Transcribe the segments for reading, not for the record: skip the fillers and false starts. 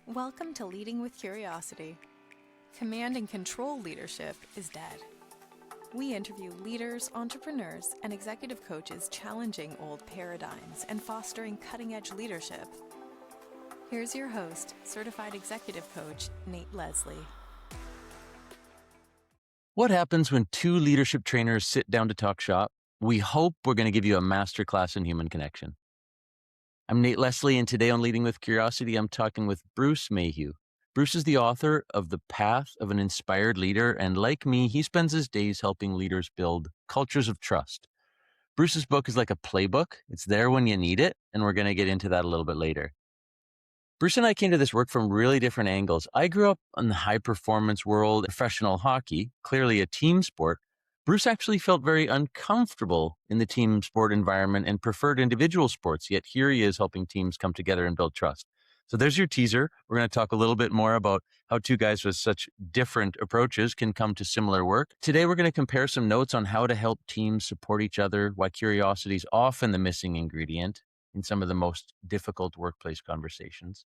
Welcome to Leading with Curiosity. Command and control leadership is dead. We interview leaders, entrepreneurs, and executive coaches challenging old paradigms and fostering cutting-edge leadership. Here's your host, certified executive coach, Nate Leslie. What happens when two leadership trainers sit down to talk shop? We hope we're going to give you a masterclass in human connection. I'm Nate Leslie, and today on Leading with Curiosity, I'm talking with Bruce Mayhew. Bruce is the author of The Path of an Inspired Leader, and like me, he spends his days helping leaders build cultures of trust. Bruce's book is like a playbook. It's there when you need it, and we're going to get into that a little bit later. Bruce and I came to this work from really different angles. I grew up in the high-performance world, professional hockey, clearly a team sport. Bruce actually felt very uncomfortable in the team sport environment and preferred individual sports, yet here he is helping teams come together and build trust. So there's your teaser. We're going to talk a little bit more about how two guys with such different approaches can come to similar work. Today, we're going to compare some notes on how to help teams support each other, why curiosity is often the missing ingredient in some of the most difficult workplace conversations,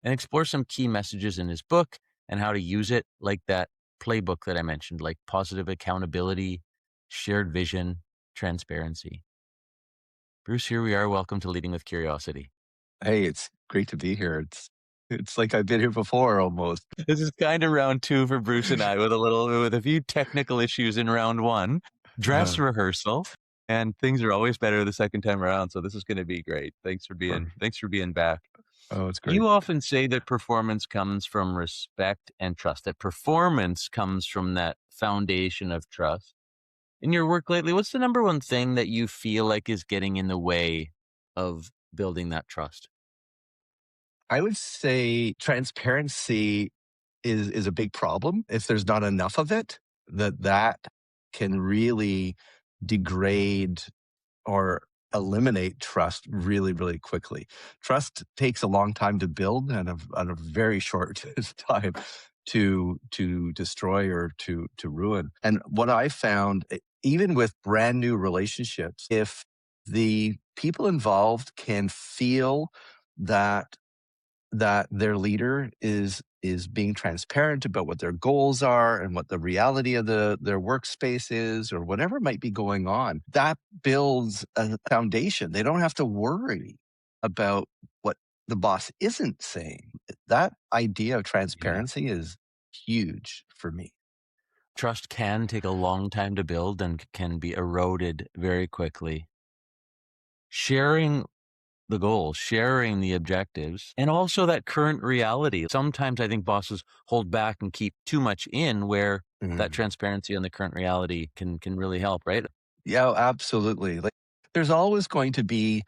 and explore some key messages in his book and how to use it, like that playbook that I mentioned, like positive accountability, shared vision, transparency. Bruce, here we are. Welcome to Leading with Curiosity. Hey, it's great to be here. It's like I've been here before almost. This is kind of round two for Bruce and I with a few technical issues in round one, dress rehearsal, and things are always better the second time around. So this is going to be great. Thanks for being back. Oh, it's great. You often say that performance comes from respect and trust, that performance comes from that foundation of trust. In your work lately, what's the number one thing that you feel like is getting in the way of building that trust? I would say transparency is a big problem. If there's not enough of it, that can really degrade or eliminate trust really, really quickly. Trust takes a long time to build and a very short time to destroy or to ruin. And what I found, even with brand new relationships, if the people involved can feel that their leader is being transparent about what their goals are and what the reality of their workspace is or whatever might be going on, that builds a foundation. They don't have to worry about what the boss isn't saying. That idea of transparency is huge for me. Trust can take a long time to build and can be eroded very quickly. Sharing the goals, sharing the objectives, and also that current reality. Sometimes I think bosses hold back and keep too much in where that transparency on the current reality can really help, right? Yeah, absolutely. Like there's always going to be,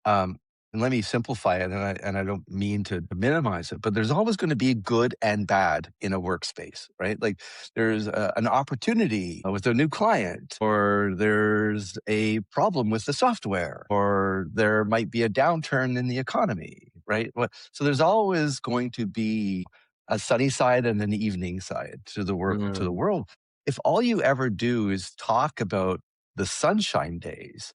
and let me simplify it, and I don't mean to minimize it, but there's always going to be good and bad in a workspace, right? Like there's an opportunity with a new client, or there's a problem with the software, or there might be a downturn in the economy, right? So there's always going to be a sunny side and an evening side to the world. If all you ever do is talk about the sunshine days,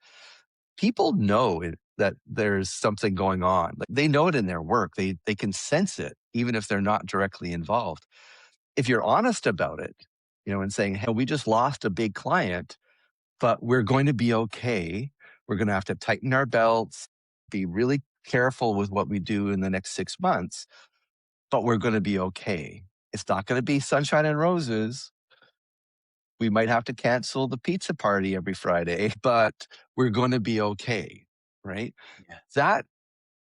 people know that there's something going on. Like they know it in their work. They can sense it, even if they're not directly involved. If you're honest about it, and saying, hey, we just lost a big client, but we're going to be okay. We're going to have to tighten our belts, be really careful with what we do in the next 6 months, but we're going to be okay. It's not going to be sunshine and roses. We might have to cancel the pizza party every Friday, but we're going to be okay, right? Yeah.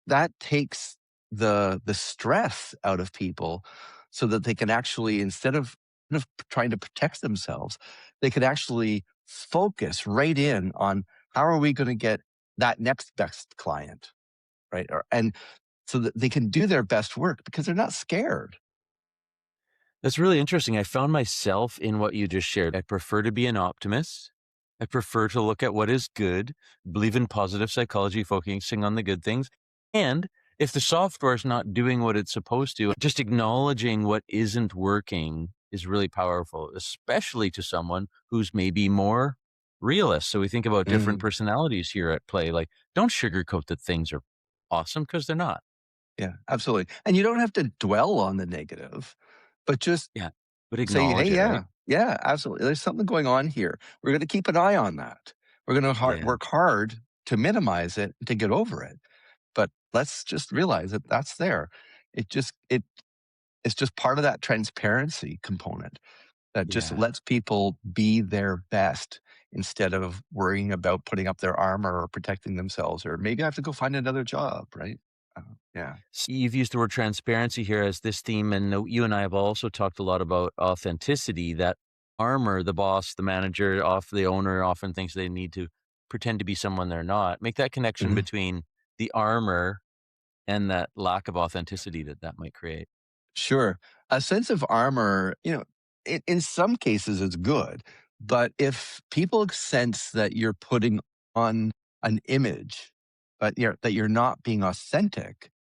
That takes the stress out of people so that they can actually, instead of trying to protect themselves, they can actually focus right in on how are we going to get that next best client, right? And so that they can do their best work because they're not scared. That's really interesting. I found myself in what you just shared. I prefer to be an optimist. I prefer to look at what is good, believe in positive psychology, focusing on the good things. And if the software is not doing what it's supposed to, just acknowledging what isn't working is really powerful, especially to someone who's maybe more realist. So we think about different personalities here at play. Like, don't sugarcoat that things are awesome because they're not. Yeah, absolutely. And you don't have to dwell on the negative, but just Yeah. But say, hey, acknowledge it, right? yeah, yeah, absolutely. There's something going on here. We're going to keep an eye on that. We're going to Yeah. work hard to minimize it, to get over it. But let's just realize that that's there. It's just part of that transparency component that just Yeah. lets people be their best instead of worrying about putting up their armor or protecting themselves, or maybe I have to go find another job, right? Yeah. You've used the word transparency here as this theme, and you and I have also talked a lot about authenticity. That armor, the boss, the manager, the owner often thinks they need to pretend to be someone they're not. Make that connection Mhm. between the armor and that lack of authenticity that might create. Sure. A sense of armor, in some cases is good, but if people sense that you're putting on an image, but that you're not being authentic,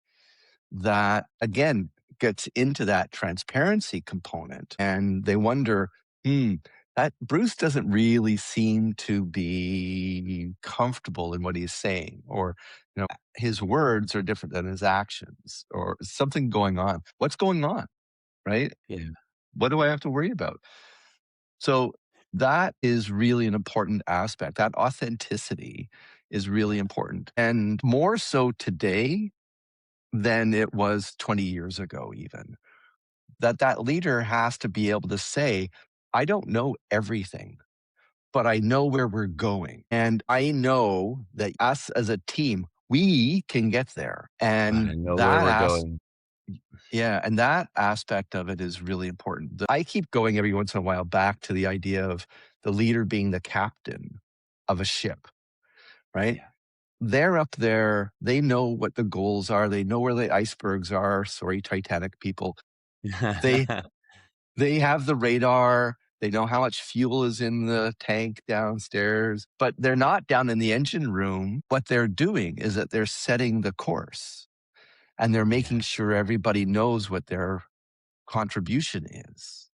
that again gets into that transparency component. And they wonder, that Bruce doesn't really seem to be comfortable in what he's saying, or, his words are different than his actions, or something going on. What's going on? Right? Yeah. What do I have to worry about? So that is really an important aspect. That authenticity is really Yeah. important, and more so today than it was 20 years ago, even. That leader has to be able to say, I don't know everything, but I know where we're going. And I know that us as a team, we can get there. But And I know where we're going. yeah, and that aspect of it is really important. I keep going every once in a while back to the idea of the leader being the captain of a ship, right? Yeah. They're up there. They know what the goals are. They know where the icebergs are. Sorry, Titanic people. They they have the radar. They know how much fuel is in the tank downstairs, but they're not down in the engine room. What they're doing is that they're setting the course and they're Yeah. making sure everybody knows what their contribution is.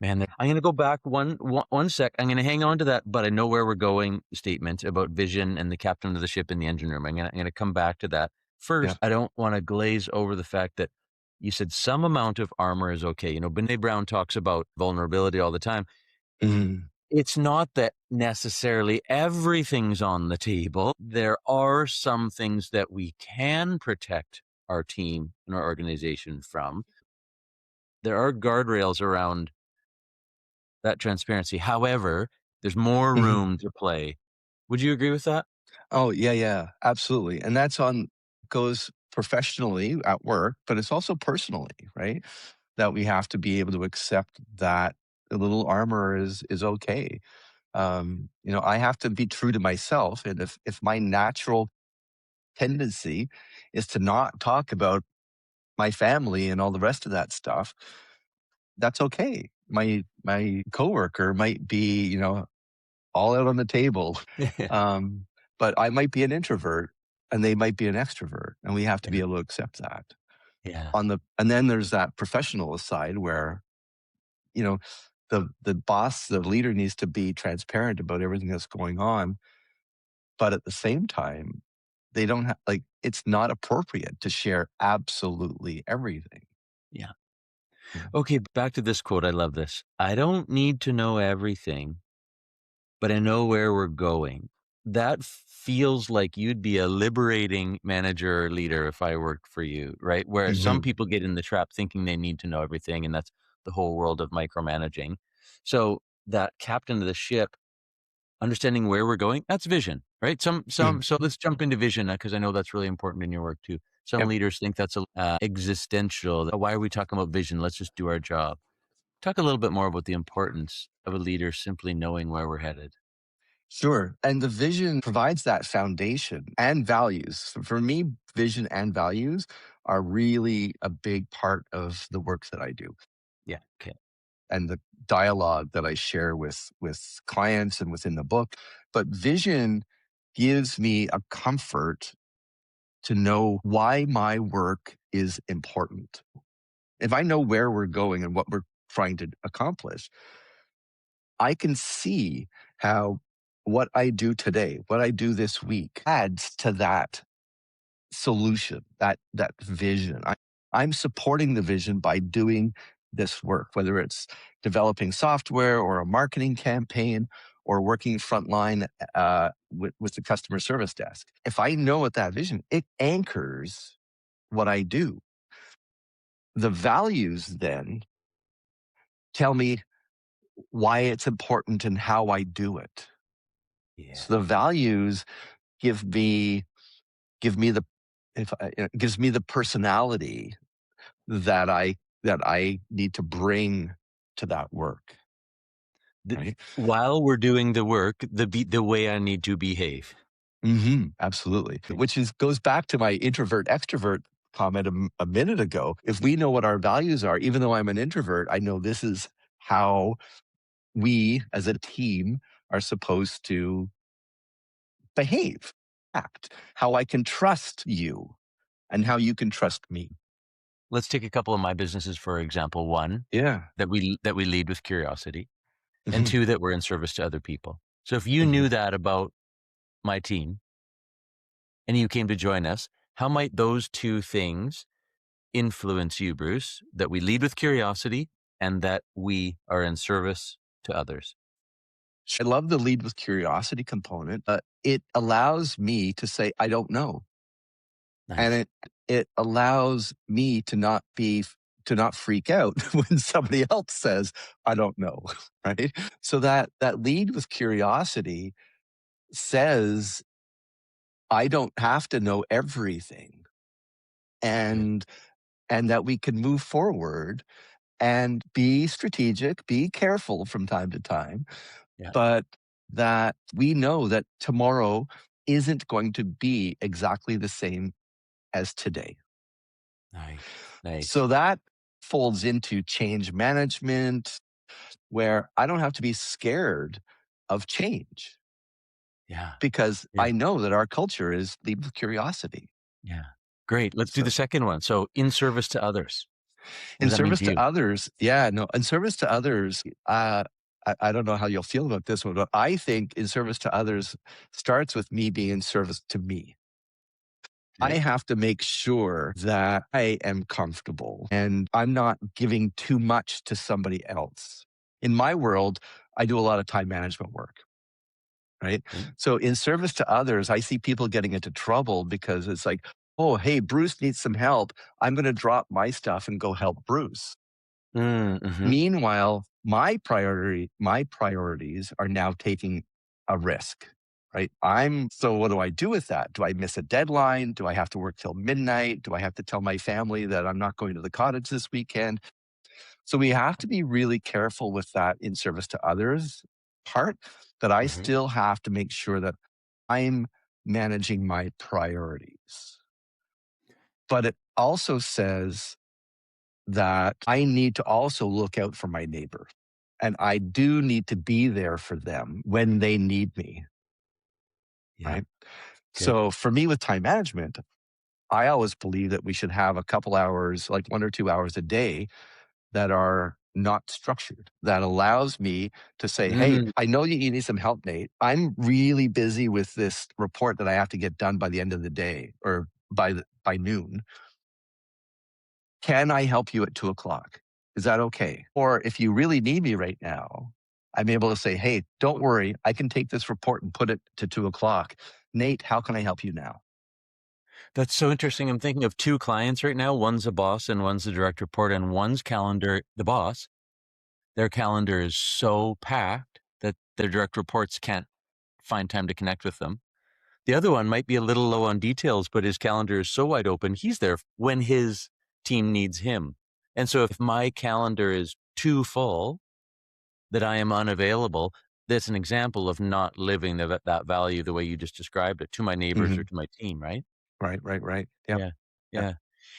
Man, I'm going to go back one sec. I'm going to hang on to that, but I know where we're going statement about vision and the captain of the ship in the engine room. I'm going to come back to that. Yeah. First, I don't want to glaze over the fact that you said some amount of armor is okay. Brene Brown talks about vulnerability all the time. Mhm. It's not that necessarily everything's on the table. There are some things that we can protect our team and our organization from. There are guardrails around that transparency. However, there's more Mhm. room to play. Would you agree with that? Oh, yeah, yeah, absolutely. And that's goes professionally at work, but it's also personally, right? That we have to be able to accept that a little armor is okay. I have to be true to myself. And if my natural tendency is to not talk about my family and all the rest of that stuff, that's okay. My coworker might be, all out on the table. Yeah. Um, but I might be an introvert and they might be an extrovert, and we have to be Yeah. able to accept that. Yeah. And then there's that professional side where, you know, the boss, the leader needs to be transparent about everything that's going on, but at the same time, they don't have like it's not appropriate to share absolutely everything. Yeah. Yeah. Okay, back to this quote. I love this. I don't need to know everything, but I know where we're going. That feels like you'd be a liberating manager or leader if I worked for you, right? Where some Mhm. people get in the trap thinking they need to know everything, and that's the whole world of micromanaging. So that captain of the ship, understanding where we're going, that's vision, right? Mm. So let's jump into vision because I know that's really important in your work too. Some Yep. leaders think that's existential. Why are we talking about vision? Let's just do our job. Talk a little bit more about the importance of a leader simply knowing where we're headed. Sure. And the vision provides that foundation and values. For me, vision and values are really a big part of the work that I do Yeah. Okay. and the dialogue that I share with clients and within the book. But vision gives me a comfort to know why my work is important. If I know where we're going and what we're trying to accomplish, I can see how what I do today, what I do this week adds to that solution, that vision. I'm supporting the vision by doing this work, whether it's developing software or a marketing campaign or working frontline with the customer service desk. If I know what that vision, it anchors what I do. The values then tell me why it's important and how I do it. Yeah. So the values give me the it gives me the personality that I need to bring to that work. Right. While we're doing the work, the way I need to behave. Absolutely. Which goes back to my introvert extrovert comment a minute ago. If we know what our values are, even though I'm an introvert, I know this is how we as a team are supposed to behave, act, how I can trust you and how you can trust me. Let's take a couple of my businesses, for example. One, Yeah. that we lead with curiosity, and Mhm. two, that we're in service to other people. So if you Mhm. knew that about my team and you came to join us, how might those two things influence you, Bruce? That we lead with curiosity and that we are in service to others. I love the lead with curiosity component. It allows me to say, I don't know. And Nice. it allows me to not freak out when somebody else says, I don't know. Right. So that lead with curiosity says, I don't have to know everything. Good. And that we can move forward and be strategic, be careful from time to time, Yeah. but that we know that tomorrow isn't going to be exactly the same as today. Nice. Nice. So that folds into change management, where I don't have to be scared of change Yeah. because Yeah. I know that our culture is lead with curiosity. Yeah. Great. Let's do So the second one. So in service to others. What in does that mean service to to you? others, in service to others, I don't know how you'll feel about this one, but I think in service to others starts with me being in service to me. I Okay. have to make sure that I am comfortable and I'm not giving too much to somebody else. In my world, I do a lot of time management work, right? Okay. So in service to others, I see people getting into trouble because it's like, oh, hey, Bruce needs some help. I'm going to drop my stuff and go help Bruce. Mm-hmm. Meanwhile, my priorities are now taking a risk, right? So what do I do with that? Do I miss a deadline? Do I have to work till midnight? Do I have to tell my family that I'm not going to the cottage this weekend? So we have to be really careful with that in service to others part, that I Mm-hmm. still have to make sure that I'm managing my priorities. But it also says that I need to also look out for my neighbor. And I do need to be there for them when they need me. Yeah. Right. Good. So for me with time management, I always believe that we should have a couple hours, like 1 or 2 hours a day that are not structured. That allows me to say, hey, Mm, I know you need some help, Nate. I'm really busy with this report that I have to get done by the end of the day or by noon. Can I help you at 2 o'clock? Is that okay? Or if you really need me right now, I'm able to say, hey, don't worry. I can take this report and put it to 2 o'clock. Nate, how can I help you now? that's so interesting. I'm thinking of two clients right now. One's a boss and one's a direct report, and one's calendar, the boss, their calendar is so packed that their direct reports can't find time to connect with them. The other one might be a little low on details, but his calendar is so wide open. He's there when his team needs him. And so if my calendar is too full that I am unavailable, that's an example of not living that value the way you just described it to my neighbors or Hmm. to my team, right? Right, right, right. Yep, Yeah. yep, Yeah.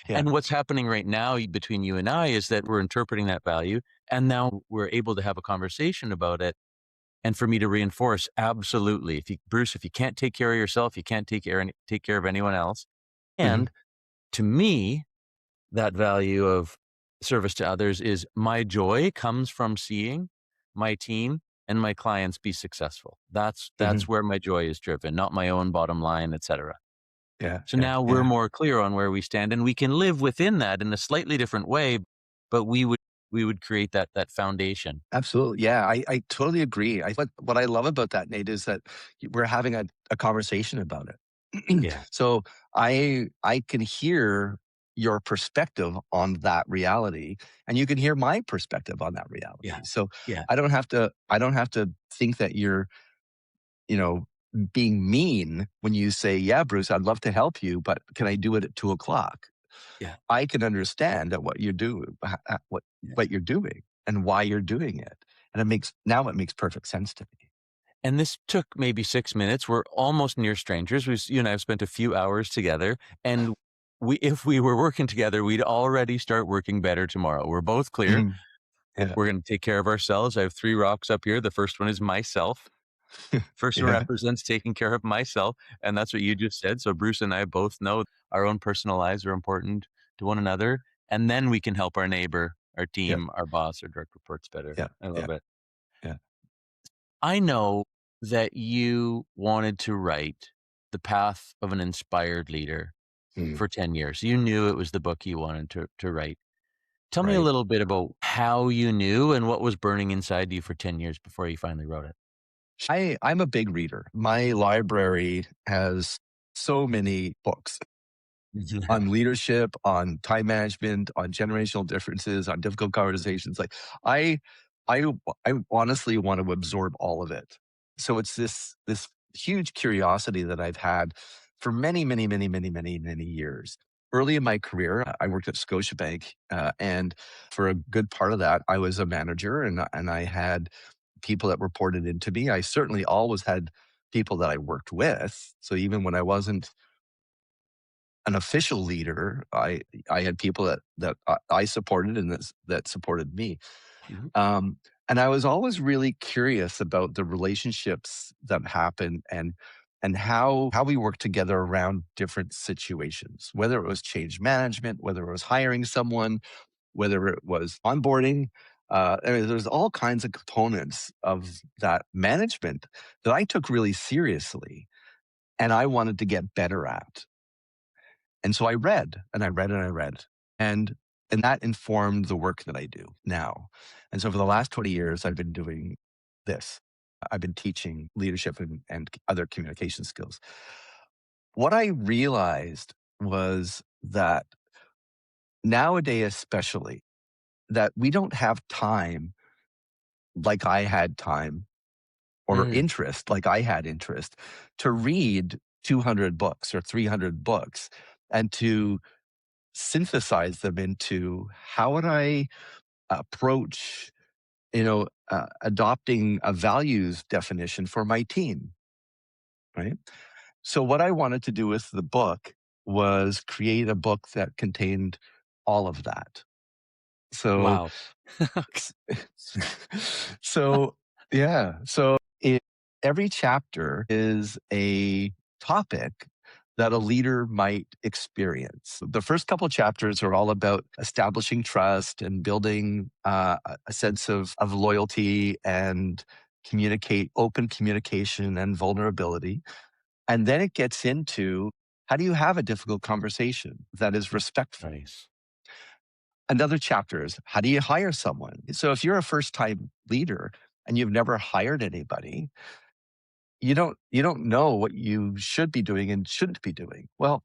yeah. And what's happening right now between you and I is that we're interpreting that value and now we're able to have a conversation about it. And for me to reinforce, absolutely. Bruce, if you can't take care of yourself, you can't take care of anyone else. Hmm. And to me, that value of service to others is my joy comes from seeing my team and my clients be successful. That's Hmm. where my joy is driven, not my own bottom line, et cetera. Yeah. So Yeah. now we're Yeah. more clear on where we stand, and we can live within that in a slightly different way, but we would create that foundation. Absolutely. Yeah. I totally agree. What I love about that, Nate, is that we're having a conversation about it. Yeah. So I can hear your perspective on that reality, and you can hear my perspective on that Yeah. reality. So Yeah. I don't have to think that you're, you know, being mean when you say, yeah, Bruce, I'd love to help you, but can I do it at 2 o'clock? Yeah. I can understand that what you do, Yeah. what you're doing and why you're doing it. And it makes perfect sense to me. And this took maybe 6 minutes. We're almost near strangers. You and I have spent a few hours together, and if we were working together, we'd already start working better tomorrow. We're both clear. Mhm. Yeah. We're going to take care of ourselves. I have 3 rocks up here. The first one is myself. First one Yeah. represents taking care of myself, and that's what you just said. So Bruce and I both know our own personal lives are important to one another, and then we can help our neighbor, our Yeah. team, our boss, our direct reports better. Yeah. I Yeah. love it. Yeah. I know that you wanted to write The Path of an Inspired Leader Mm, for 10 years. You knew it was the book you wanted to write. Tell me a right. little bit about how you knew and what was burning inside you for 10 years before you finally wrote it. I'm a big reader. My library has so many books on leadership, on time management, on generational differences, on difficult conversations. Like I, I, I honestly want to absorb all of it. So it's this huge curiosity that I've had for many, many, many, many, many, many years. Early in my career, I worked at Scotiabank, and for a good part of that, I was a manager, and I had people that reported into me. I certainly always had people that I worked with. So even when I wasn't an official leader, I had people that I supported and that supported me. Mhm. Um, and I was always really curious about the relationships that happen and how we work together around different situations, whether it was change management, whether it was hiring someone, whether it was onboarding. I mean, there's all kinds of components of that management that I took really seriously and I wanted to get better at. And so I read and I read and I read. And and that informed the work that I do now. And so for the last 20 years, I've been doing this. I've been teaching leadership and other communication skills. What I realized was that nowadays, especially, that we don't have time like I had time or Mm, interest like I had interest to read 200 books or 300 books and to synthesize them into how would I approach, adopting a values definition for my team, right? So what I wanted to do with the book was create a book that contained all of that. So wow. S so, yeah. So every chapter is a topic that a leader might experience. The first couple chapters are all about establishing trust and building a sense of loyalty and open communication and vulnerability. And then it gets into how do you have a difficult conversation that is respectful? Nice. Another chapter is how do you hire someone? So if you're a first time leader and you've never hired anybody, you don't know what you should be doing and shouldn't be doing. Well,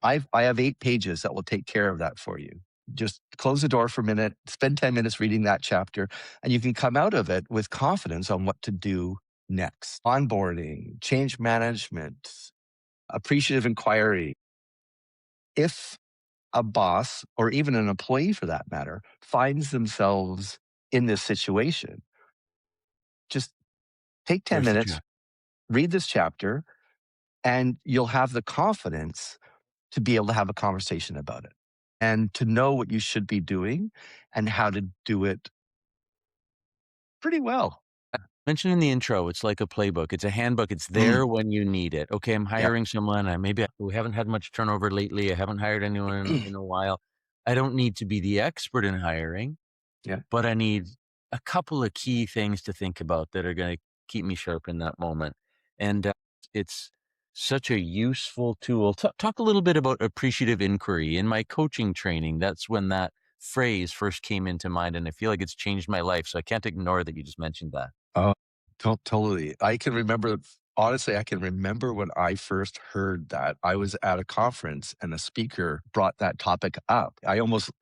I have 8 pages that will take care of that for you. Just close the door for a minute, spend 10 minutes reading that chapter, and you can come out of it with confidence on what to do next. Onboarding, change management, appreciative inquiry. If a boss or even an employee for that matter finds themselves in this situation, just take 10 Where's the minutes, check? read this chapter, and you'll have the confidence to be able to have a conversation about it and to know what you should be doing and how to do it pretty well. Mentioned in the intro, it's like a playbook. It's a handbook. It's Mm, there when you need it. Okay, I'm yeah. hiring someone. We haven't had much turnover lately. I haven't hired anyone in a while. I don't need to be the expert in hiring, Yeah. but I need a couple of key things to think about that are going to keep me sharp in that moment. And it's Such a useful tool. Talk a little bit about appreciative inquiry. In my coaching training, that's when that phrase first came into mind, and I feel like it's changed my life. So I can't ignore that you just mentioned that. Oh, totally. I can remember, honestly, I can remember when I first heard that. I was at a conference and a speaker brought that topic up.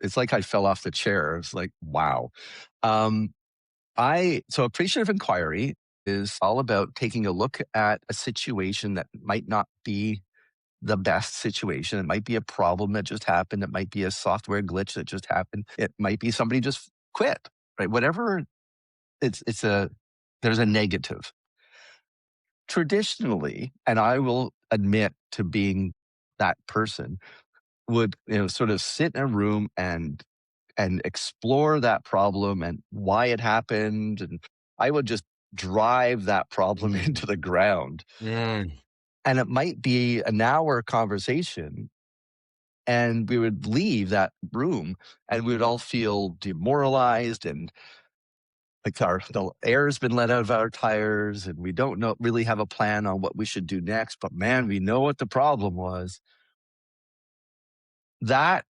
It's like I fell off the chair. It's like, wow. Um, so appreciative inquiry is all about taking a look at a situation that might not be the best situation. It might be a problem that just happened. It might be a software glitch that just happened. It might be somebody just quit, right? Whatever there's a negative. Traditionally, and I will admit to being that person, would sort of sit in a room and explore that problem and why it happened, and I would just drive that problem into the ground. Mm. And it might be an hour conversation, and we would leave that room and we would all feel demoralized, and like the air's been let out of our tires, and we don't really have a plan on what we should do next, but man, we know what the problem was. That's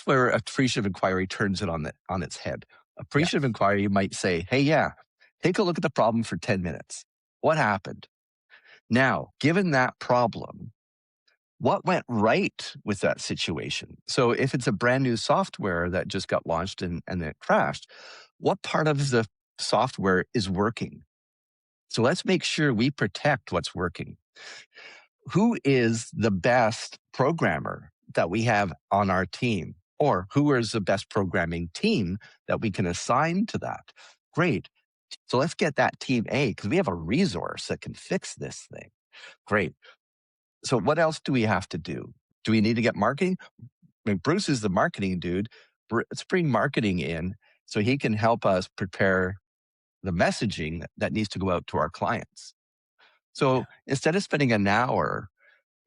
where appreciative inquiry turns it on its head. Yeah. Appreciative inquiry might say, hey, yeah, take a look at the problem for 10 minutes. What happened? Now, given that problem, what went right with that situation? So if it's a brand new software that just got launched and then it crashed, what part of the software is working? So let's make sure we protect what's working. Who is the best programmer that we have on our team? Or who is the best programming team that we can assign to that? Great. So let's get that team A, because we have a resource that can fix this thing. Great. So what else do we have to do? Do we need to get marketing? I mean, Bruce is the marketing dude. Let's bring marketing in so he can help us prepare the messaging that needs to go out to our clients. So instead of spending an hour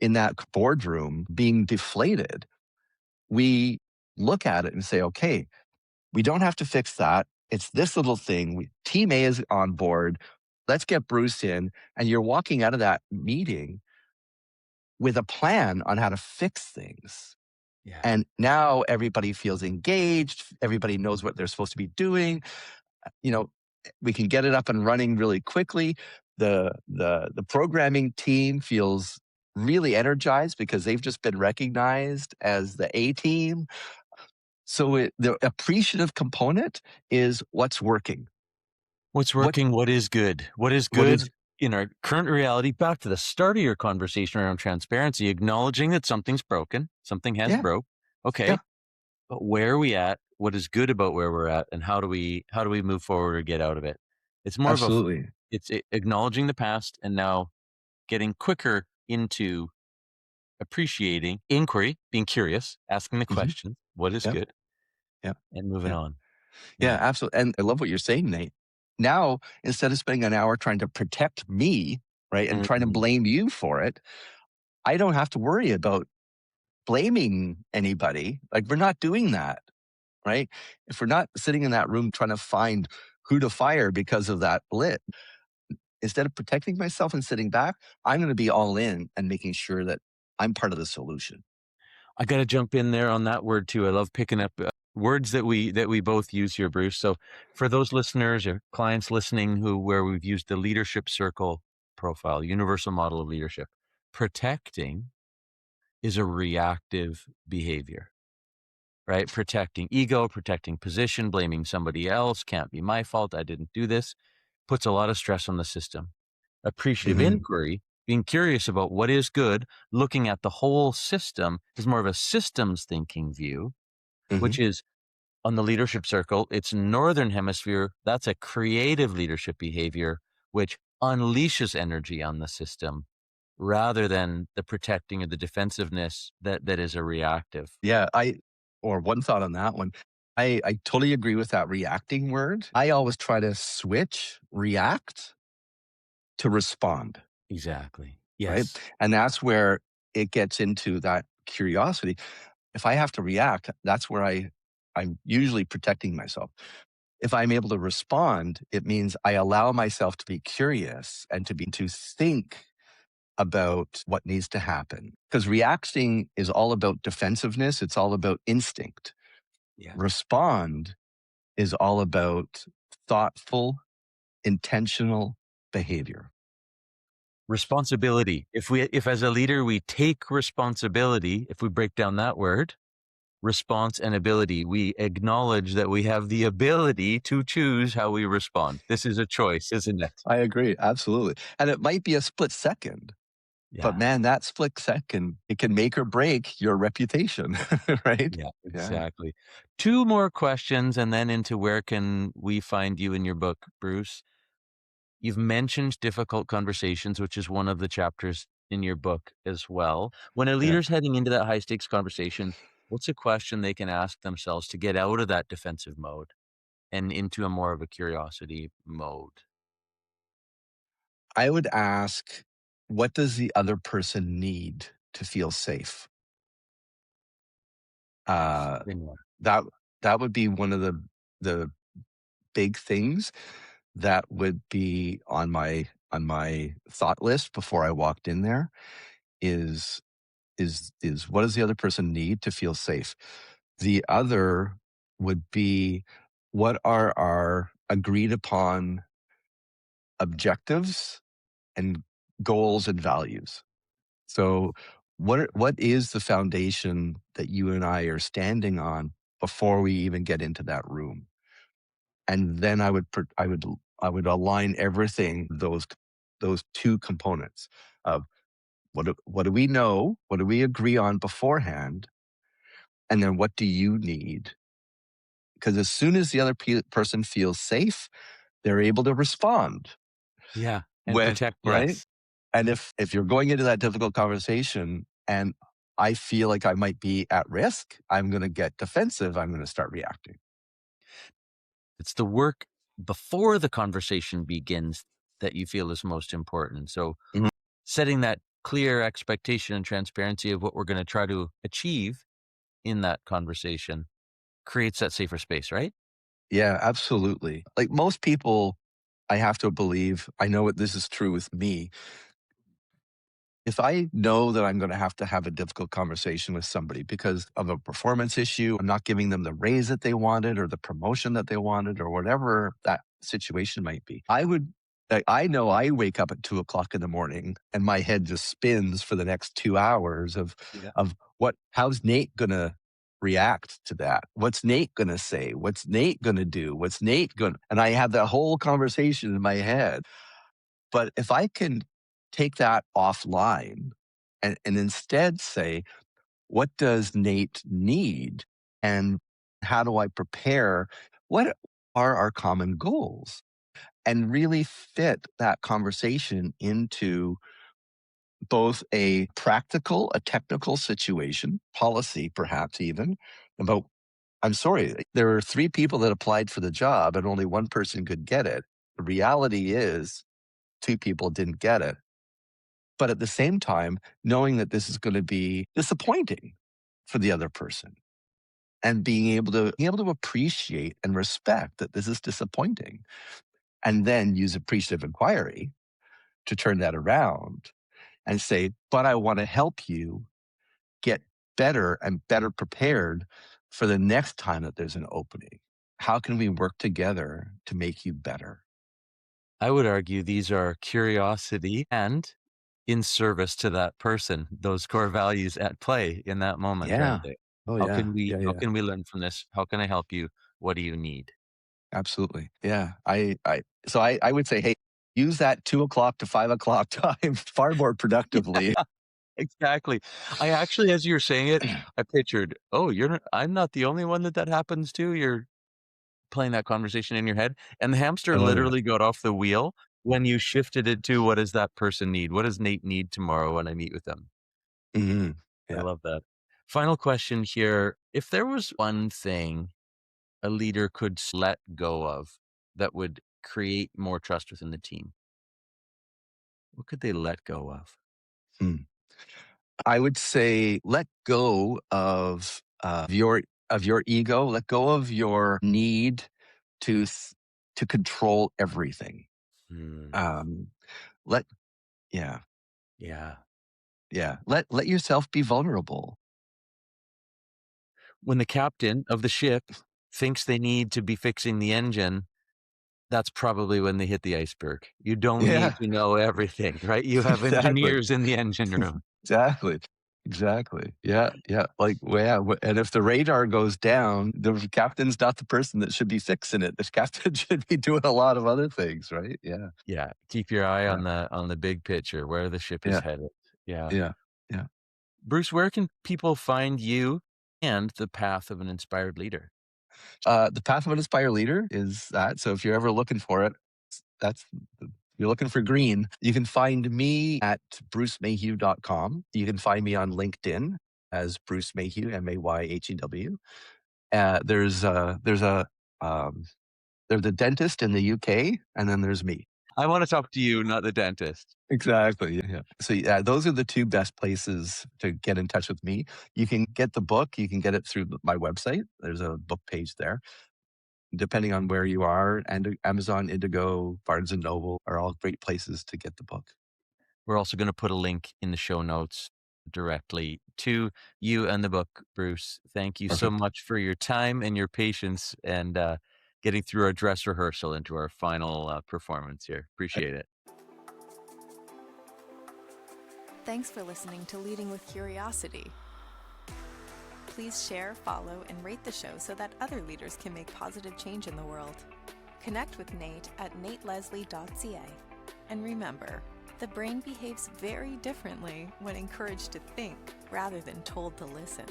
in that boardroom being deflated, we look at it and say, okay, we don't have to fix that. It's this little thing. Team A is on board. Let's get Bruce in. And you're walking out of that meeting with a plan on how to fix things. Yeah. And now everybody feels engaged. Everybody knows what they're supposed to be doing. We can get it up and running really quickly. The programming team feels really energized because they've just been recognized as the A team. So the appreciative component is what's working. What's working? What is good? What is What good is in our current reality? Back to the start of your conversation around transparency, acknowledging that something's broken, something has broke. Okay. Yeah. But where are we at? What is good about where we're at? And how do we move forward or get out of it? It's more Absolutely. it's acknowledging the past and now getting quicker into appreciating inquiry, being curious, asking the Mhm. question, what is Yeah. good? Yeah. And moving Yeah. on. Yeah, absolutely. And I love what you're saying, Nate. Now, instead of spending an hour trying to protect me, right, and trying to Mm-mm. blame you for it, I don't have to worry about blaming anybody. Like, we're not doing that, right? If we're not sitting in that room trying to find who to fire because of that blip, instead of protecting myself and sitting back, I'm going to be all in and making sure that I'm part of the solution. I got to jump in there on that word too. I love picking up words that we both use here, Bruce. So for those listeners or clients listening where we've used the leadership circle profile, universal model of leadership, protecting is a reactive behavior, right? Protecting ego, protecting position, blaming somebody else, can't be my fault, I didn't do this, puts a lot of stress on the system. Appreciative Mm-hmm. inquiry, being curious about what is good, looking at the whole system is more of a systems thinking view, Mm-hmm. which is on the leadership circle, it's northern hemisphere. That's a creative leadership behavior, which unleashes energy on the system rather than the protecting or the defensiveness that is a reactive. Yeah, or one thought on that one. I totally agree with that reacting word. I always try to switch react to respond, Exactly. right? Yes. And that's where it gets into that curiosity. If I have to react, that's where I'm usually protecting myself. If I'm able to respond, it means I allow myself to be curious and to think about what needs to happen. Because reacting is all about defensiveness, it's all about instinct. Yeah. Respond is all about thoughtful, intentional behavior. Responsibility. If as a leader we take responsibility, if we break down that word, response and ability, we acknowledge that we have the ability to choose how we respond. This is a choice, isn't it? I agree, absolutely. And it might be a split second, but Yeah. man, that split second, it can make or break your reputation, right? Yeah, Yeah. exactly. Two more questions and then into where can we find you in your book, Bruce? You've mentioned difficult conversations, which is one of the chapters in your book as well. When a Yeah. leader's heading into that high stakes conversation, what's a question they can ask themselves to get out of that defensive mode and into a more of a curiosity mode? I would ask, what does the other person need to feel safe? Uh, Say more. that that would be one of the big things that would be on my thought list before I walked in there is is what does the other person need to feel safe? The other would be, what are our agreed upon objectives and goals and values? So what is the foundation that you and I are standing on before we even get into that room? And then I would align everything, those two components of what do we know? What do we agree on beforehand? And then what do you need? Because as soon as the other person feels safe, they're able to respond Yeah, and with, protect right? less. And if you're going into that difficult conversation and I feel like I might be at risk, I'm going to get defensive. I'm going to start reacting. It's the work before the conversation begins that you feel is most important. So Mhm. setting that clear expectation and transparency of what we're going to try to achieve in that conversation creates that safer space, right? Yeah, absolutely. Like most people, I have to believe, I know what this is true with me. If I know that I'm going to have a difficult conversation with somebody because of a performance issue, I'm not giving them the raise that they wanted or the promotion that they wanted or whatever that situation might be, I know I wake up at 2 o'clock in the morning and my head just spins for the next 2 hours Yeah. of how's Nate going to react to that? What's Nate going to say? What's Nate going to do? What's Nate going to, and I have that whole conversation in my head. But if I can take that offline and instead say, what does Nate need? And how do I prepare? What are our common goals? And really fit that conversation into both a practical, a technical situation, policy perhaps even, about, I'm sorry, there were 3 people that applied for the job and only one person could get it. The reality is 2 people didn't get it. But at the same time, knowing that this is going to be disappointing for the other person and being able to appreciate and respect that this is disappointing, and then use appreciative inquiry to turn that around and say, but I want to help you get better and better prepared for the next time that there's an opening. How can we work together to make you better? I would argue these are curiosity and in service to that person, those core values at play in that moment, Yeah. aren't they? Oh, How yeah. can we Yeah. how Yeah. can we learn from this? How can I help you? What do you need? Absolutely. Yeah. So I would say, hey, use that 2 o'clock to 5 o'clock time far more productively. Exactly. I actually, as you were saying it, I pictured, oh, I'm not the only one that happens to. You're playing that conversation in your head, and the hamster Oh, yeah. literally got off the wheel when you shifted it to what does that person need? What does Nate need tomorrow when I meet with them? Hmm. I Yeah. love that. Final question here. If there was one thing a leader could let go of that would create more trust within the team, what could they let go of? Hmm. I would say let go of your ego, let go of your need to to control everything. Hmm. Um, let yeah. Yeah. Yeah. Let yourself be vulnerable. When the captain of the ship thinks they need to be fixing the engine, that's probably when they hit the iceberg. You don't need Yeah. to know everything, right? You have Exactly. engineers in the engine room. Exactly. Exactly. Yeah. Yeah. Like, well, yeah. And if the radar goes down, the captain's not the person that should be fixing it. The captain should be doing a lot of other things, right? Yeah. Yeah, keep your eye Yeah. on the big picture, where the ship is Yeah. headed. Yeah. Yeah. Yeah. Bruce, where can people find you and the path of an inspired leader? The path of an inspired leader is that. So if you're ever looking for it, that's you're looking for green. You can find me at brucemayhew.com. You can find me on LinkedIn as Bruce Mayhew, Mayhew. There's a um, there's a dentist in the UK, and then there's me. I want to talk to you, not the dentist. Exactly. Yeah. So yeah, those are the two best places to get in touch with me. You can get the book. You can get it through my website. There's a book page there. Depending on where you are, and Amazon, Indigo, Barnes and Noble are all great places to get the book. We're also going to put a link in the show notes directly to you and the book, Bruce. Thank you so Perfect. much for your time and your patience and getting through our dress rehearsal into our final performance here. Appreciate it. Thanks for listening to Leading with Curiosity. Please share, follow, and rate the show so that other leaders can make positive change in the world. Connect with Nate at nateleslie.ca. And remember, the brain behaves very differently when encouraged to think rather than told to listen.